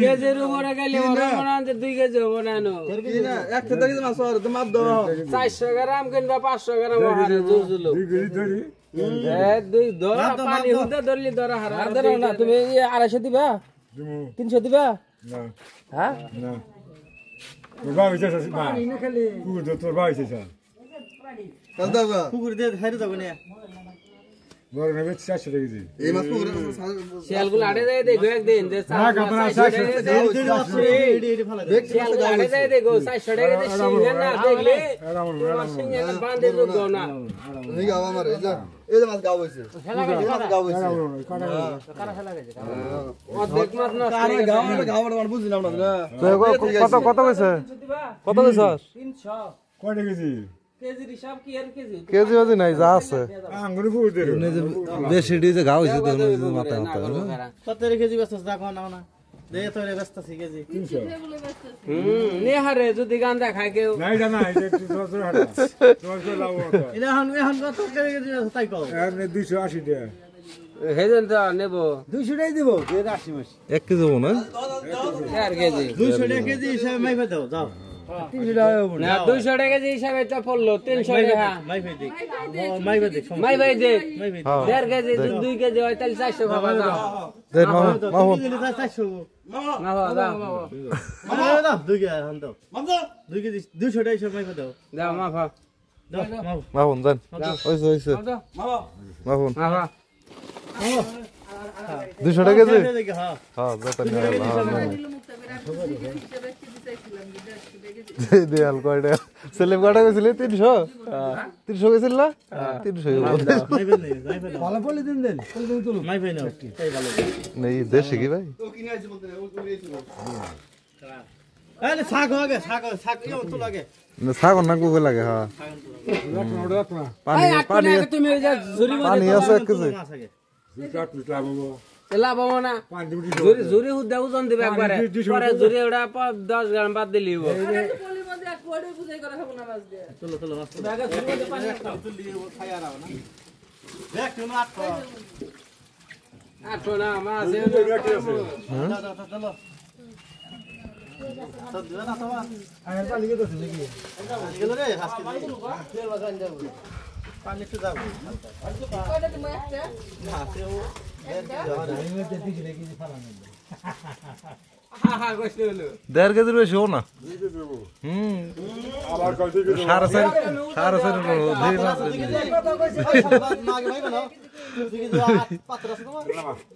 কেজির উপরে গেলে মনে 2 কেজি হবে না 1 কেজি মাছ আর তোমার দাও 400 গ্রাম কিংবা 500 গ্রাম হারে জুজুলো 2 কেজি ধরি দুই ধরা পানি হতে ধরলি ধরা হারা আর ধরো না তুমি 250 দিবা 300 দিবা না হ্যাঁ না তোর ভাই হইছে না খালি পুকুর তোর ভাই হইছে কত দাও পুকুর দিয়ে হাইরে যাবে না বড় নেবে 400 টাকা কেজি এই মাছ পুকুরে শিয়ালগুলো আড়ে যায় দেখো একদিন যে শিয়ালগুলো আড়ে যায় দেখো 400 টাকা দিয়ে সিংহে না দেখলে তোমার সিংহে বাঁধে যোগ্য না এই গাও আমার এই যে মাছ গাও হইছে মাছ গাও হইছে কারা ফেলা গেছে অর্ধেক মাছ নষ্ট হয়ে গেছে গাও আমার বুঝিলাম না কত কইছে 300 কয়টা কেজি কেজির হিসাব কি আর কেজি বাজি নাই যা আছে আঙ্গুরে ফুট দে বেশি ডিজে গাও হইছে তো মাথা মাথা কত কেজি বেচছ দেখো না না দে তোরে বেচতাছি কেজি 300 নে হারে যদি গান্দা খায় কেউ নাই জানা এটা 200 হাটা 200 লাভ এখন কত কেজি তাই কও এমনি 280 টাকা হেজন তো নেব 200 টাকা দিব 80 মাস 1 কেজি হবে না 4 কেজি 200 টাকা কেজি হিসাবে মাইফা দাও যাও 300 টাকা না 200 টাকা কেজি হিসাবে তো পড়লো 300 টাকা মাইফা দে 1.5 কেজি 2 কেজি হয় তাহলে 400 বাবা দাও দে মামা 400 মামা দাও 2 কেজি হন দাও 2 কেজি 200 টাকা হিসাবে মাইফা দাও দাও মাফা দাও মাফুন জান হইছে মাফুন মাফা 200 টাকা কেজি হ্যাঁ যতন দেয়াল কয়টা সেলেব কয়টা গেছিলে 300 গেছিল না 300 ভালো পলি দিন দেন মাই ভাই না তাই ভালো নেই দেশে কি ভাই তো কিনে আইছে বলতে আরে শাক হবে শাক কি তো লাগে না শাক না কোকে লাগে হ্যাঁ পানি তুমি পানি আছে কেজি লাভবো না জুরি হুদা ওজন দিবে একবারে পরে জুরি ওটা 10 গ্রাম বাদ দিলি হইব পলি মধ্যে এক কোড়ে বুঝাই করে খাবো না মাছ দিয়ে চলো মাছ আগে জুরি মধ্যে পানি তুলি খাই আর না দেখ তুমি আটো না মাছ চলো সব দিবা না তোমার আর পানি কে দছে নাকি গেল রে আজকে তেল বাগান যাব পানি তো যাব কয়টা তুমি একটা না সেও দেড় কেজির বেশি হো না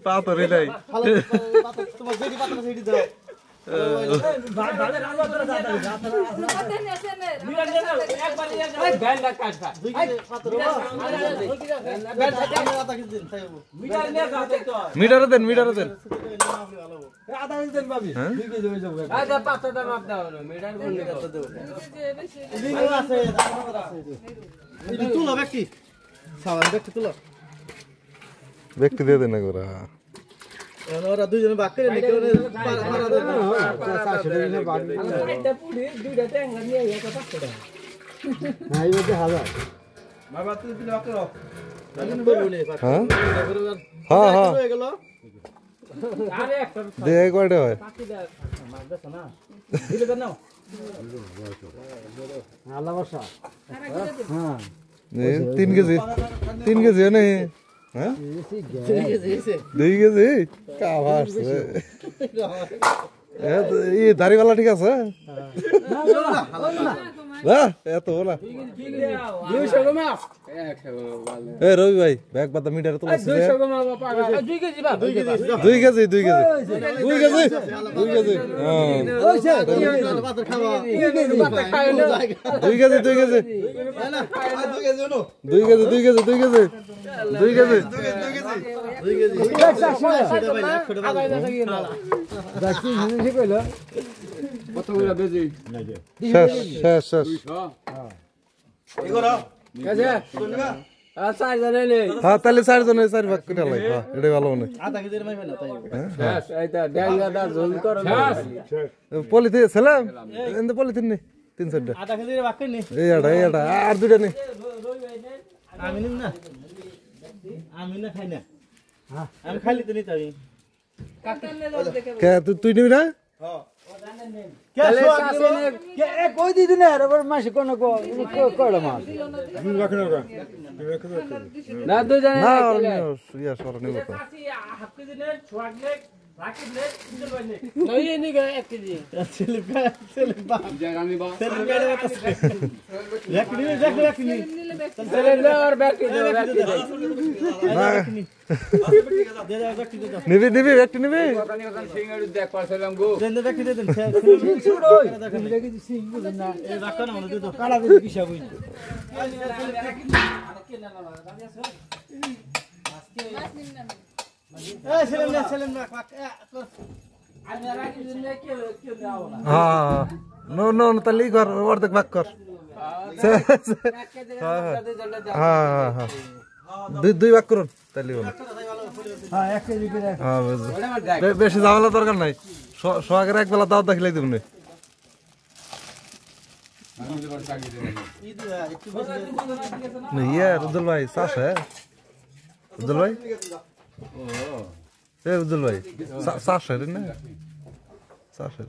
পাথরে নাই মিটারে দেন আধা কেজি দেন ভাবি 2 কেজি হয়ে যাবে আচ্ছা 500 টাকা মাপ দাও মিটার কোন কত দেব দিন আছে এটা তুলো ব্যক্তি সাবান ব্যক্তি তুলো ব্যক্তি দিয়ে দেন না ওরা দুইজনে বাক করে নিকে পারা দেন 400 টাকা বাক এটা পুরি দুইটা ট্যাঙ্গা নিয়ে এটা 500 টাকা নাই মধ্যে 1000 বাবা তুই দিলে বাক করো হ্যাঁ হ্যাঁ হয়ে গেল আরে একটা দে কয়টা হয় মাছ দাও না দিলে দেন নাও আল্লাহ বর্ষা হ্যাঁ 3 কেজি নেই হ্যাঁ 2 কেজি কা ভাস এই দাড়ি वाला ঠিক আছে হ্যাঁ এত বলা এ রবি ভাই ব্যাগ পাতা মিটারে তো 2 কেজি 2 কেজি 2 কেজি 2 কেজি হ্যাঁ 2 KG 2 KG 2 KG 2 KG 2 KG 2 KG 2 KG কতগুলো বেজি শেষ শেষ শেষ হ্যাঁ তাহলে 4 জনের 4 ভাগ করে লাই হ্যাঁ এটা ভালো মনে পলিথিন সালাম এন্ড পলিথিন নে 3-4টা আধা কেজির ভাগ করে নি এই আটা আর দুইটা নে আমি নিম না আমি না খাই না আমি খালি তো নিতে আমি কে তুই নিবি না কই দিদি না আবার মাসে কোন কয়টা মাছ না দুই জানে না ইয়া সর নিব তো হাফ কেজি নে ছুয়াগলে রাখিলে ইন্দর বাইনে নই নি 1 কেজি সেলিবা জানি বা সেলিবা রাখনি সেলিবা আর বাকি রাখনি নিবি নিবি একটু নিবি সিঙ্গাড়ি দেখ পারছিলাম গো দেন দেখি দেন ছুড়োই দেখি সিং না এই রাখা না মনে তো কালা দিদি কিসা বই সেলেন না হ্যাঁ নো নো তাহলে কর অর্ধেক ভাগ কর হ্যাঁ হ্যাঁ হ্যাঁ দুই ভাগ করুন তাহলে হ্যাঁ 1 কেজি করে হ্যাঁ বেশি ঝামেলা দরকার নাই সোহাগের এক বেলা দাওয়াত দেখিলাই দেবো ইয়ে রুদুল ভাই চাষ হ্যাঁ রুদুল ভাই এ রুদুল ভাই চাষ হ্যাঁ না চাষ হ্যাঁ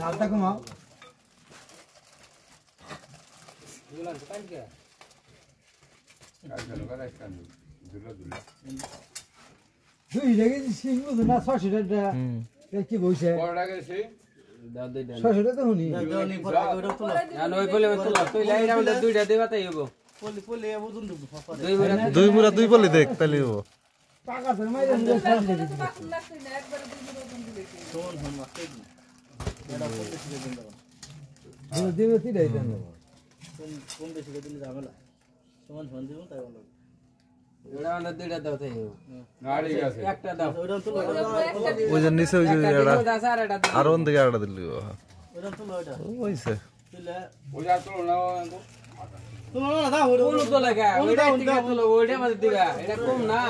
হালটা কমাও দুই লেগে সিং বুঝো না 600 টাকা কি বইছে কত টাকা গেছে 600 টাকা হুনি না ওই বলে তুই লাইন আমাদের দুইটা দেবা তাই হবো পলি ওজন দেব দুই মুরা দুই বলি দেখ তাহলে হবো টাকা ধরে মাইরে একবার শোন হন মাসে দিবে দিবে তিরাই দেন কোন বেশি দিলে ঝামেলা সমান সমান দিব তাই ভালো ওটা আমাদের দুইটা দাও তাই গাড়ি গেছে একটা দাও ওটা তো ওই যে নিচে ওই যে এটা আর ওন দিকে আড়া দিলি ওটা তো ওটা ওইছে তুলে ওই আর তো না তুমি না দাও ওটা তো লাগা ওটা থেকে তুলো ওটা আমাদের দিবা এটা কম না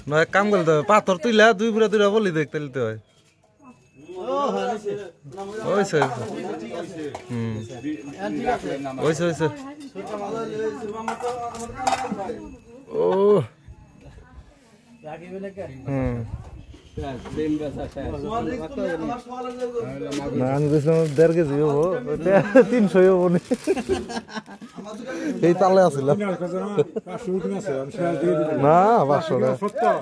না এক কাম করতে হবে পাথর তুইলা দুই পুরা দুইটা বলি দেখ তাহলে তো হয় ওইছে ওইছে ওইছে ও না আমি বলছিলাম 1.5 কেজি হবো 300 হবো এই তালে আছিল না 500 টাকা